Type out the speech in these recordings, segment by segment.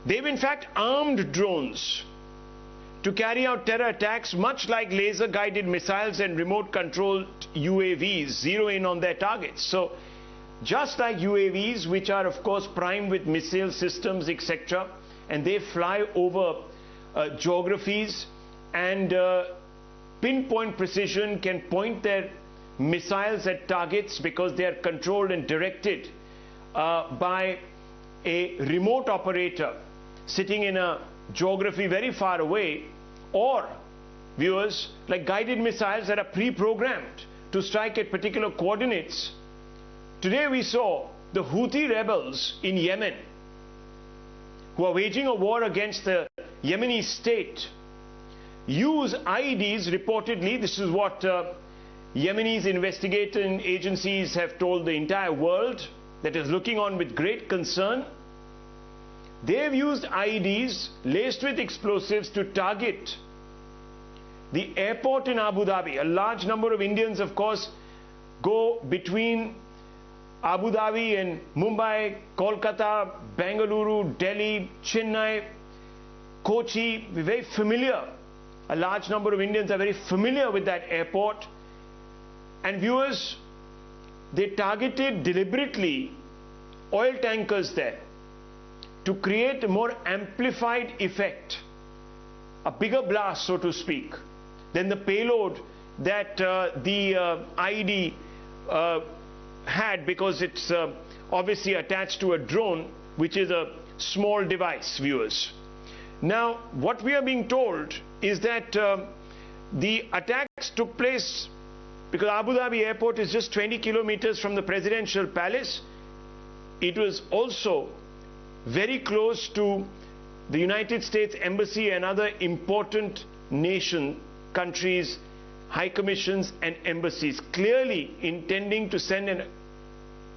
They've in fact armed drones to carry out terror attacks, much like laser-guided missiles and remote-controlled UAVs, zero in on their targets. So, just like UAVs, which are of course primed with missile systems, etc., and they fly over geographies and pinpoint precision, can point their missiles at targets because they are controlled and directed by a remote operator sitting in a geography very far away, or viewers, like guided missiles that are pre-programmed to strike at particular coordinates. Today we saw the Houthi rebels in Yemen, who are waging a war against the Yemeni state, use IEDs reportedly. This is what Yemenis investigating agencies have told the entire world that is looking on with great concern. They've used IEDs laced with explosives to target the airport in Abu Dhabi. A large number of Indians, of course, go between Abu Dhabi and Mumbai, Kolkata, Bengaluru, Delhi, Chennai, Kochi. We're very familiar. A large number of Indians are very familiar with that airport. And viewers, they targeted deliberately oil tankers there to create a more amplified effect, a bigger blast, so to speak, than the payload that the IED had, because it's obviously attached to a drone, which is a small device, viewers. Now, what we are being told is that the attacks took place because Abu Dhabi Airport is just 20 kilometers from the presidential palace. It was also very close to the United States Embassy and other important countries, high commissions and embassies, clearly intending to send a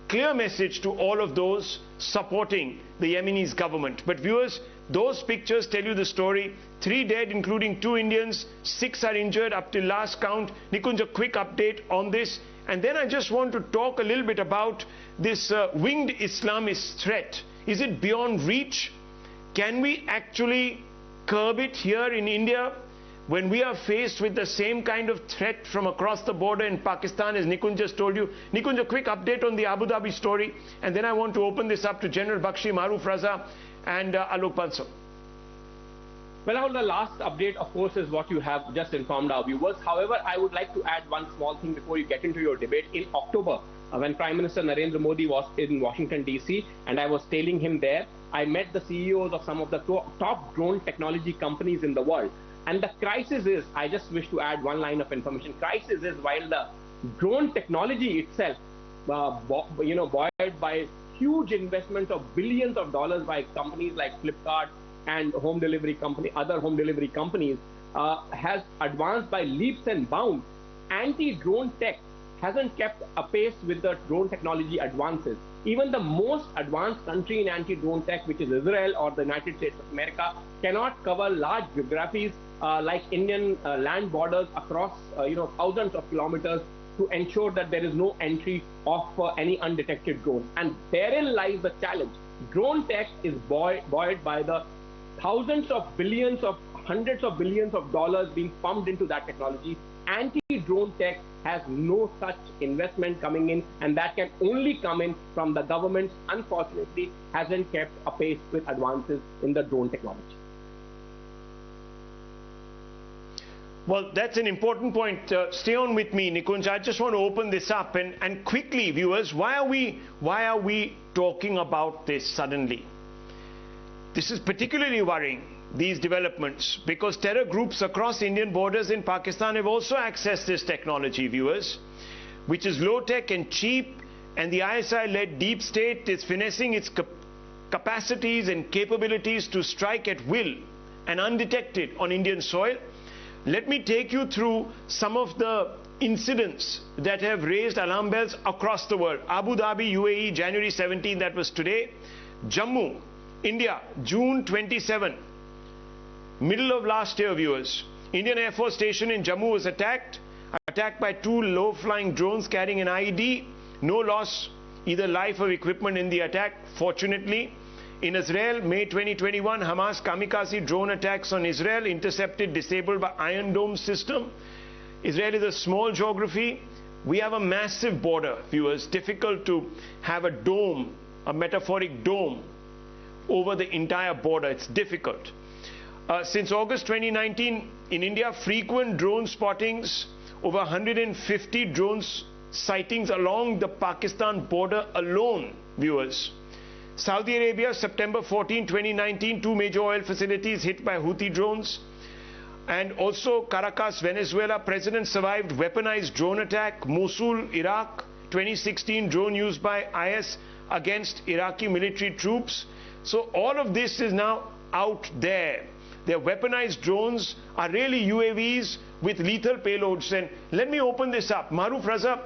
clear message to all of those supporting the Yemeni government. But viewers, those pictures tell you the story. 3 dead, including 2 Indians, 6 are injured up till last count. Nikunj, a quick update on this. And then I just want to talk a little bit about this winged Islamist threat. Is it beyond reach? Can we actually curb it here in India when we are faced with the same kind of threat from across the border in Pakistan, as Nikunj just told you? Nikunj, a quick update on the Abu Dhabi story, and then I want to open this up to General Bakshi, Maruf Raza and Alok Bansal. Well, Rahul, the last update, of course, is what you have just informed our viewers. However, I would like to add one small thing before you get into your debate. In October, when Prime Minister Narendra Modi was in Washington, D.C., and I was tailing him there, I met the CEOs of some of the top drone technology companies in the world. And the crisis is, I just wish to add one line of information, crisis is while the drone technology itself, buoyed by huge investment of billions of dollars by companies like Flipkart and other home delivery companies, has advanced by leaps and bounds. Anti-drone tech hasn't kept apace with the drone technology advances. Even the most advanced country in anti-drone tech, which is Israel or the United States of America, cannot cover large geographies like Indian land borders across thousands of kilometers to ensure that there is no entry of any undetected drone. And therein lies the challenge. Drone tech is buoyed by the thousands of billions of hundreds of billions of dollars being pumped into that technology. Anti-drone tech has no such investment coming in, and that can only come in from the government. Unfortunately, hasn't kept apace with advances in the drone technology. Well, that's an important point. Stay on with me, Nikunj. I just want to open this up and quickly, viewers, why are we talking about this suddenly? This is particularly worrying, these developments, because terror groups across Indian borders in Pakistan have also accessed this technology, viewers, which is low-tech and cheap, and the ISI-led deep state is finessing its capacities and capabilities to strike at will and undetected on Indian soil. Let me take you through some of the incidents that have raised alarm bells across the world. Abu Dhabi, UAE, January 17, that was today. Jammu, India, June 27, middle of last year, viewers. Indian Air Force station in Jammu was attacked by 2 low-flying drones carrying an IED. No loss, either life or equipment in the attack, fortunately. In Israel, May 2021, Hamas kamikaze drone attacks on Israel, intercepted, disabled by Iron Dome system. Israel is a small geography. We have a massive border, viewers. Difficult to have a dome, a metaphoric dome, over the entire border. It's difficult. Since August 2019, in India, frequent drone spottings, over 150 drones sightings along the Pakistan border alone, viewers. Saudi Arabia, September 14, 2019, 2 major oil facilities hit by Houthi drones. And also Caracas, Venezuela, president survived weaponized drone attack. Mosul, Iraq, 2016, drone used by IS against Iraqi military troops. So all of this is now out there. Their weaponized drones are really UAVs with lethal payloads. And let me open this up. Maruf Raza,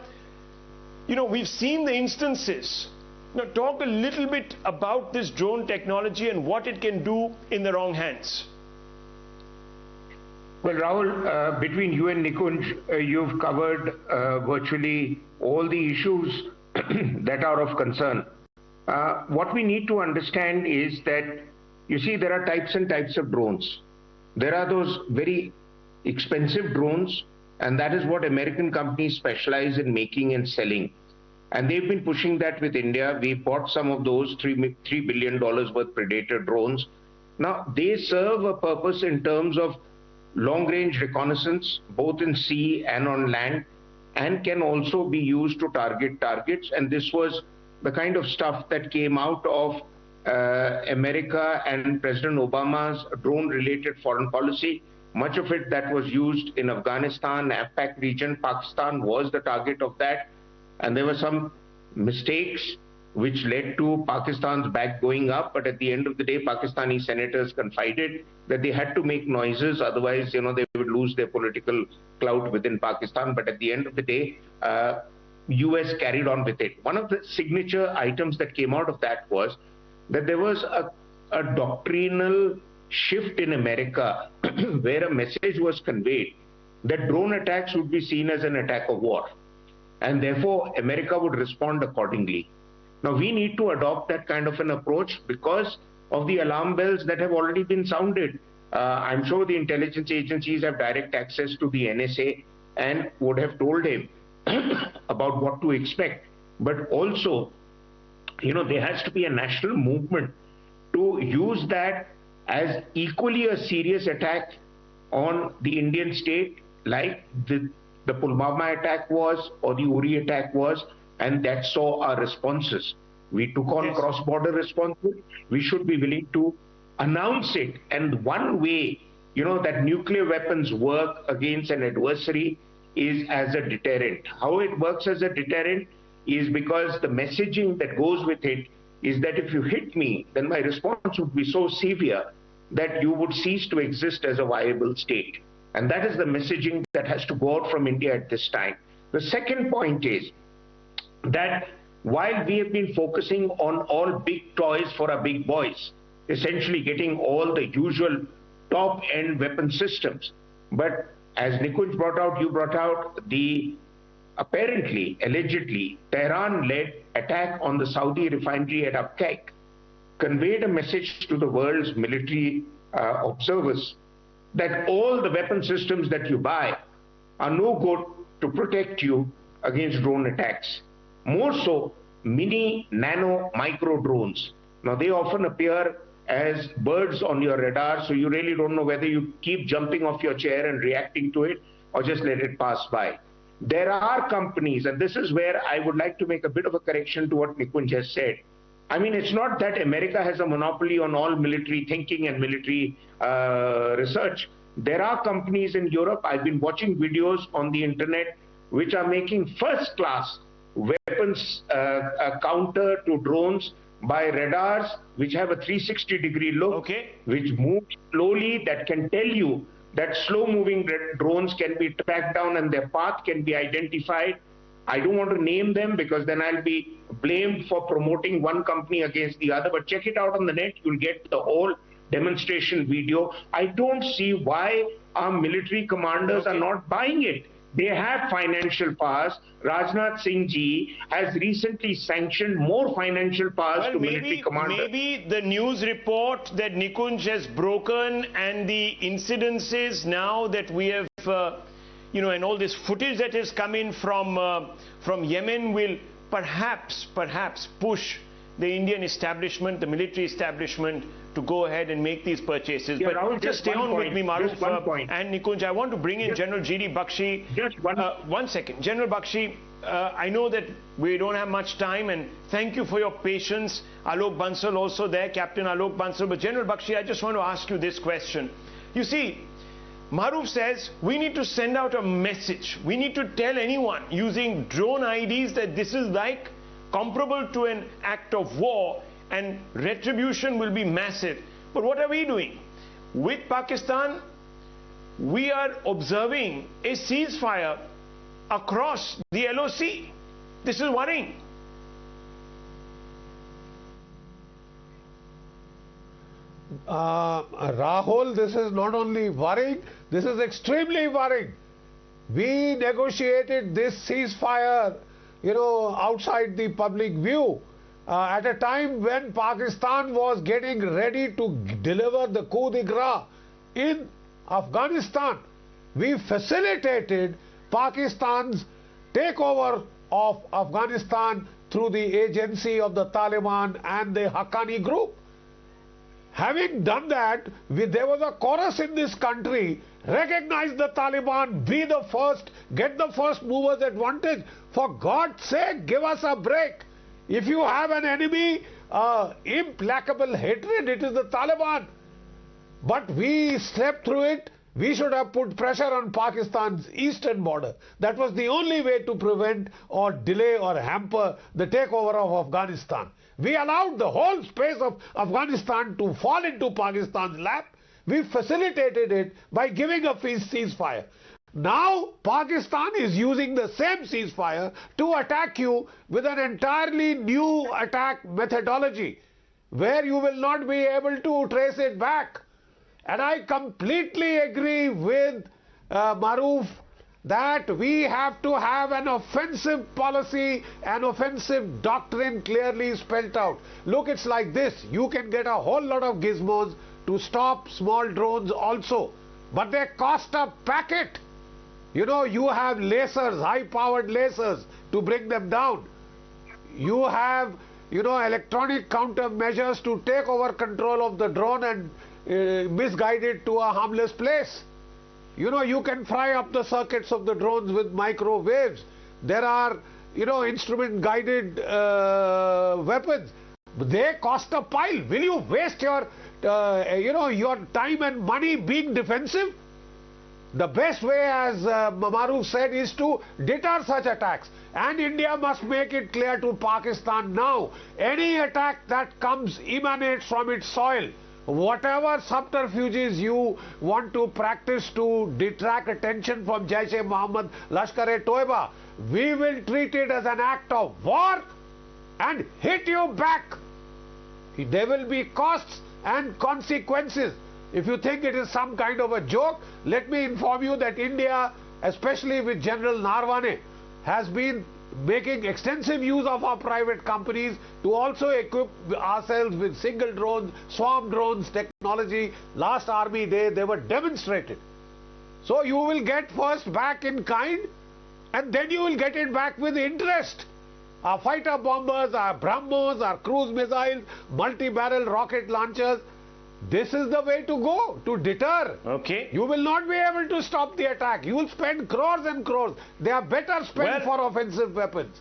you know, we've seen the instances. Now talk a little bit about this drone technology and what it can do in the wrong hands. Well, Rahul, between you and Nikunj, you've covered virtually all the issues that are of concern. What we need to understand is that, you see, there are types and types of drones. There are those very expensive drones, and that is what American companies specialize in making and selling. And they've been pushing that with India. We bought some of those $3 billion worth Predator drones. Now, they serve a purpose in terms of long-range reconnaissance, both in sea and on land, and can also be used to target targets. And this was the kind of stuff that came out of America and President Obama's drone-related foreign policy. Much of it that was used in Afghanistan, APAC region, Pakistan was the target of that. And there were some mistakes which led to Pakistan's back going up. But at the end of the day, Pakistani senators confided that they had to make noises. Otherwise, you know, they would lose their political clout within Pakistan. But at the end of the day, US carried on with it. One of the signature items that came out of that was that there was a doctrinal shift in America where a message was conveyed that drone attacks would be seen as an attack of war. And therefore, America would respond accordingly. Now, we need to adopt that kind of an approach because of the alarm bells that have already been sounded. I'm sure the intelligence agencies have direct access to the NSA and would have told him about what to expect. But also, you know, there has to be a national movement to use that as equally a serious attack on the Indian state like the Pulwama attack was or the Uri attack was, and that saw our responses. We took on cross-border responses. We should be willing to announce it. And one way, you know, that nuclear weapons work against an adversary is as a deterrent. How it works as a deterrent is because the messaging that goes with it is that if you hit me, then my response would be so severe that you would cease to exist as a viable state. And that is the messaging that has to go out from India at this time. The second point is that while we have been focusing on all big toys for our big boys, essentially getting all the usual top-end weapon systems, but as Nikunj brought out, you brought out the apparently, allegedly, Tehran-led attack on the Saudi refinery at Abqaiq conveyed a message to the world's military observers that all the weapon systems that you buy are no good to protect you against drone attacks. More so, mini, nano, micro drones. Now, they often appear as birds on your radar, so you really don't know whether you keep jumping off your chair and reacting to it or just let it pass by. There are companies, and this is where I would like to make a bit of a correction to what Nikunj just said. I mean, it's not that America has a monopoly on all military thinking and military research. There are companies in Europe, I've been watching videos on the internet, which are making first-class weapons counter to drones by radars, which have a 360-degree look, which move slowly, that can tell you that slow-moving drones can be tracked down and their path can be identified. I don't want to name them because then I'll be blamed for promoting one company against the other, but check it out on the net. You'll get the whole demonstration video. I don't see why our military commanders are not buying it. They have financial powers. Rajnath Singh ji has recently sanctioned more financial powers to military commanders. Maybe the news report that Nikunj has broken and the incidences now that we have, and all this footage that has come in from Yemen will perhaps push the Indian establishment, the military establishment, to go ahead and make these purchases. Yeah, but Rahul, just stay on with me, Maruf and Nikunj. I want to bring in General GD Bakshi. Just one second. General Bakshi, I know that we don't have much time, and thank you for your patience. Alok Bansal also there, Captain Alok Bansal. But General Bakshi, I just want to ask you this question. You see, Maruf says we need to send out a message. We need to tell anyone using drone IDs that this is like comparable to an act of war and retribution will be massive. But what are we doing? With Pakistan, we are observing a ceasefire across the LOC. This is worrying. Rahul, this is not only worrying, this is extremely worrying. We negotiated this ceasefire, outside the public view at a time when Pakistan was getting ready to deliver the coup d'etat in Afghanistan. We facilitated Pakistan's takeover of Afghanistan through the agency of the Taliban and the Haqqani group. Having done that, there was a chorus in this country: recognize the Taliban, be the first, get the first movers advantage. For God's sake, give us a break. If you have an enemy, implacable hatred, it is the Taliban. But we slept through it. We should have put pressure on Pakistan's eastern border. That was the only way to prevent or delay or hamper the takeover of Afghanistan. We allowed the whole space of Afghanistan to fall into Pakistan's lap. We facilitated it by giving a ceasefire. Now Pakistan is using the same ceasefire to attack you with an entirely new attack methodology, where you will not be able to trace it back. And I completely agree with Maruf that we have to have an offensive policy, an offensive doctrine clearly spelled out. Look, it's like this. You can get a whole lot of gizmos to stop small drones also, but they cost a packet. You have lasers, high-powered lasers to bring them down. You have, electronic countermeasures to take over control of the drone and misguide it to a harmless place. You can fry up the circuits of the drones with microwaves. There are, instrument-guided weapons. They cost a pile. Will you waste your, your time and money being defensive? The best way, as Maruf said, is to deter such attacks. And India must make it clear to Pakistan now, any attack that emanates from its soil, whatever subterfuges you want to practice to detract attention from Jaish-e-Mohammed, Lashkar-e-Toiba, we will treat it as an act of war and hit you back. There will be costs and consequences. If you think it is some kind of a joke, let me inform you that India, especially with General Narwane, has been making extensive use of our private companies to also equip ourselves with single drones, swarm drones technology. Last Army Day, they were demonstrated. So you will get first back in kind, and then you will get it back with interest. Our fighter bombers, our BrahMos, our cruise missiles, multi-barrel rocket launchers, this is the way to go, to deter. Okay. You will not be able to stop the attack. You will spend crores and crores. They are better spent for offensive weapons.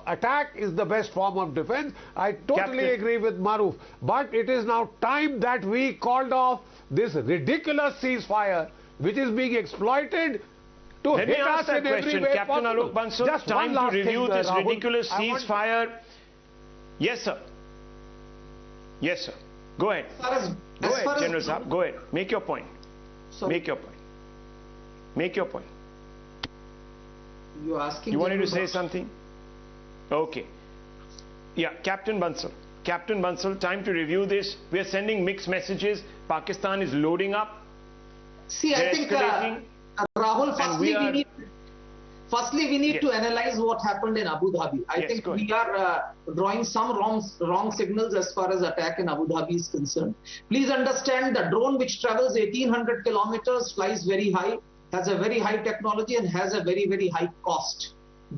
Attack is the best form of defense. I totally agree with Maruf. But it is now time that we called off this ridiculous ceasefire, which is being exploited to hit us in every way Captain possible. Alok Bansal, Just time to review this ridiculous ceasefire. Yes, sir. Yes, sir. Go ahead. Go ahead, General Saab. Go ahead. Make your point. Make your point. Make your point. You asking? You wanted to say something? Okay. Yeah, Captain Bansal. Captain Bansal, time to review this. We are sending mixed messages. Pakistan is loading up. See, I think Rahul, firstly Firstly, we need Yes. to analyze what happened in Abu Dhabi. I Yes, think go ahead. we are drawing some wrong signals as far as attack in Abu Dhabi is concerned. Please understand the drone which travels 1800 kilometers, flies very high, has a very high technology and has a very, very high cost.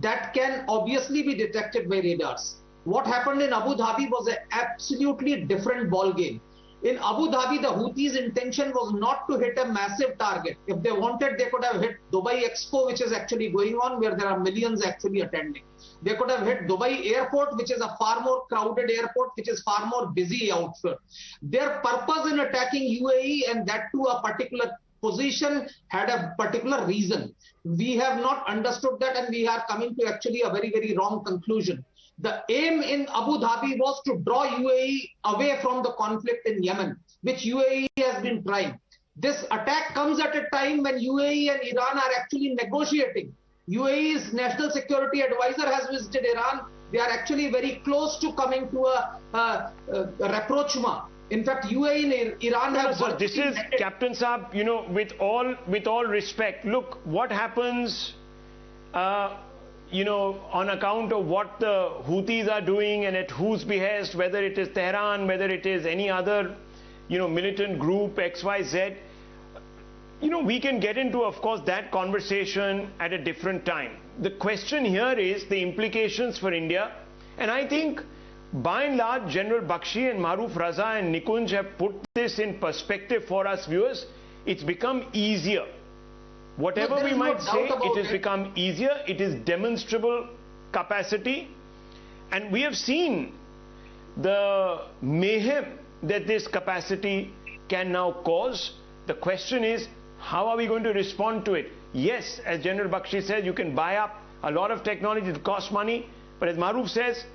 That can obviously be detected by radars. What happened in Abu Dhabi was an absolutely different ball game. In Abu Dhabi, the Houthis' intention was not to hit a massive target. If they wanted, they could have hit Dubai Expo, which is actually going on, where there are millions actually attending. They could have hit Dubai Airport, which is a far more crowded airport, which is far more busy outfit. Their purpose in attacking UAE, and that to a particular position, had a particular reason. We have not understood that, and we are coming to actually a very, very wrong conclusion. The aim in Abu Dhabi was to draw UAE away from the conflict in Yemen, which UAE has been trying. This attack comes at a time when UAE and Iran are actually negotiating. UAE's national security advisor has visited Iran. They are actually very close to coming to a rapprochement. In fact, UAE and Iran have... So this is, Captain Saab, you know, with all respect, look, what happens... you know, on account of what the Houthis are doing and at whose behest, whether it is Tehran, whether it is any other, you know, militant group, XYZ, you know, we can get into, of course, that conversation at a different time. The question here is the implications for India. And I think, by and large, General Bakshi and Maruf Raza and Nikunj have put this in perspective for us viewers. It's become easier. Whatever we might say, it has become easier. It is demonstrable capacity. And we have seen the mayhem that this capacity can now cause. The question is, how are we going to respond to it? Yes, as General Bakshi says, you can buy up a lot of technology, it costs money. But as Maruf says,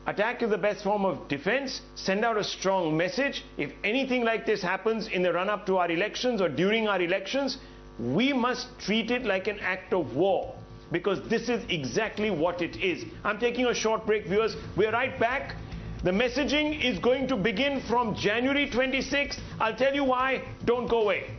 attack is the best form of defense. Send out a strong message. If anything like this happens in the run-up to our elections or during our elections, we must treat it like an act of war, because this is exactly what it is. I'm taking a short break, viewers. We're right back. The messaging is going to begin from January 26th. I'll tell you why. Don't go away.